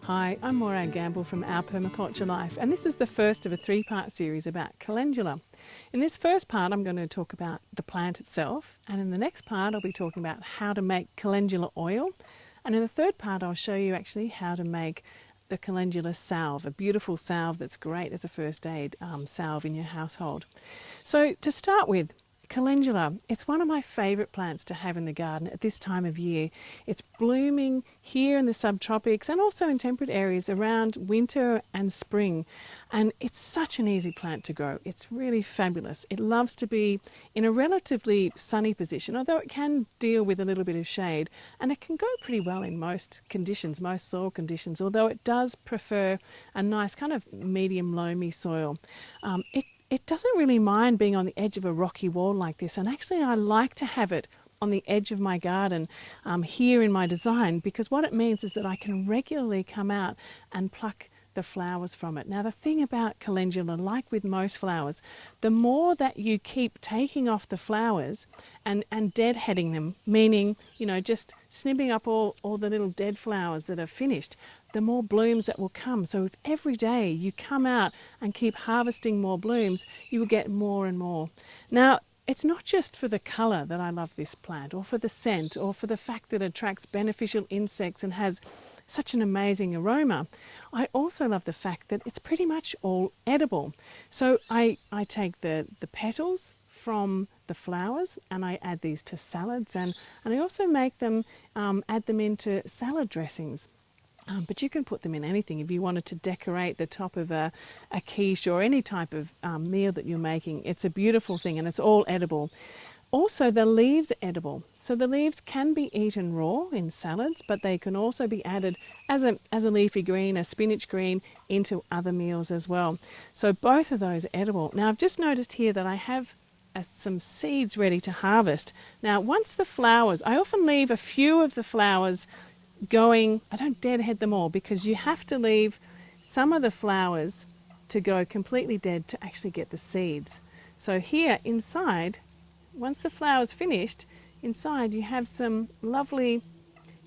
Hi, I'm MORAG'S from Our Permaculture Life, and this is the first of a three-part series about calendula. In this first part, I'm going to talk about the plant itself, and in the next part, I'll be talking about how to make calendula oil, and in the third part, I'll show you actually how to make the calendula salve, a beautiful salve that's great as a first aid salve in your household. So to start with, calendula, it's one of my favourite plants to have in the garden at this time of year. It's blooming here in the subtropics and also in temperate areas around winter and spring. And it's such an easy plant to grow. It's really fabulous. It loves to be in a relatively sunny position, although it can deal with a little bit of shade. And it can go pretty well in most conditions, most soil conditions, although it does prefer a nice kind of medium loamy soil. It doesn't really mind being on the edge of a rocky wall like this, and actually I like to have it on the edge of my garden here in my design, because what it means is that I can regularly come out and pluck the flowers from it. Now the thing about calendula, like with most flowers, the more that you keep taking off the flowers and deadheading them, meaning, you know, just snipping up all the little dead flowers that are finished, the more blooms that will come. So if every day you come out and keep harvesting more blooms, you will get more and more. Now, it's not just for the colour that I love this plant, or for the scent, or for the fact that it attracts beneficial insects and has such an amazing aroma. I also love the fact that it's pretty much all edible. So I take the petals from the flowers and I add these to salads, and I also make them, add them into salad dressings. But you can put them in anything. If you wanted to decorate the top of a quiche or any type of meal that you're making, it's a beautiful thing, and it's all edible. Also, the leaves are edible. So the leaves can be eaten raw in salads, but they can also be added as a leafy green, a spinach green, into other meals as well. So both of those are edible. Now I've just noticed here that I have some seeds ready to harvest. Now once the flowers, I often leave a few of the flowers going, I don't deadhead them all, because you have to leave some of the flowers to go completely dead to actually get the seeds. So here inside, once the flower's finished, inside you have some lovely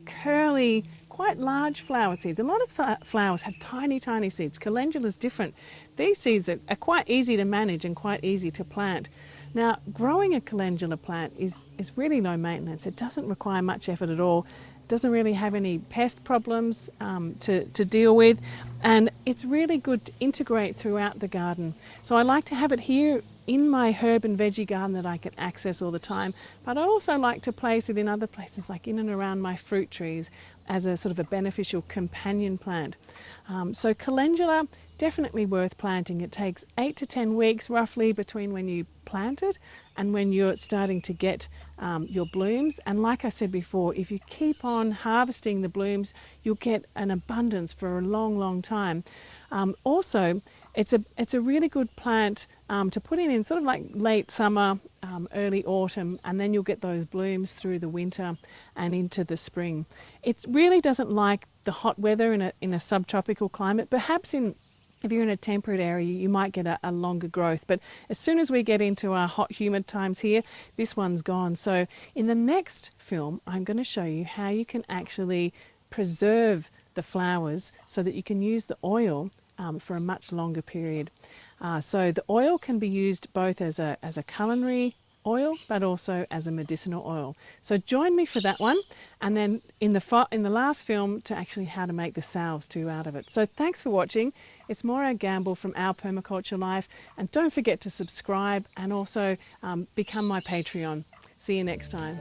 curly, quite large flower seeds. A lot of flowers have tiny seeds. Calendula's different. These seeds are quite easy to manage and quite easy to plant. Now, growing a calendula plant is really low maintenance. It doesn't require much effort at all. Doesn't really have any pest problems to deal with, and it's really good to integrate throughout the garden. So I like to have it here in my herb and veggie garden that I can access all the time, but I also like to place it in other places, like in and around my fruit trees, as a sort of a beneficial companion plant. So calendula, definitely worth planting. It takes 8 to 10 weeks roughly between when you plant it and when you're starting to get your blooms. And like I said before, if you keep on harvesting the blooms, you'll get an abundance for a long time. Also, it's a really good plant to put in sort of like late summer, early autumn, and then you'll get those blooms through the winter and into the spring. It really doesn't like the hot weather in a subtropical climate. Perhaps if you're in a temperate area, you might get a longer growth. But as soon as we get into our hot, humid times here, this one's gone. So in the next film, I'm going to show you how you can actually preserve the flowers so that you can use the oil for a much longer period. So the oil can be used both as a culinary oil, but also as a medicinal oil. So join me for that one, and then in the last film to actually how to make the salves too out of it. So thanks for watching. It's MORAG'S from Our Permaculture Life, and don't forget to subscribe and also become my Patreon. See you next time.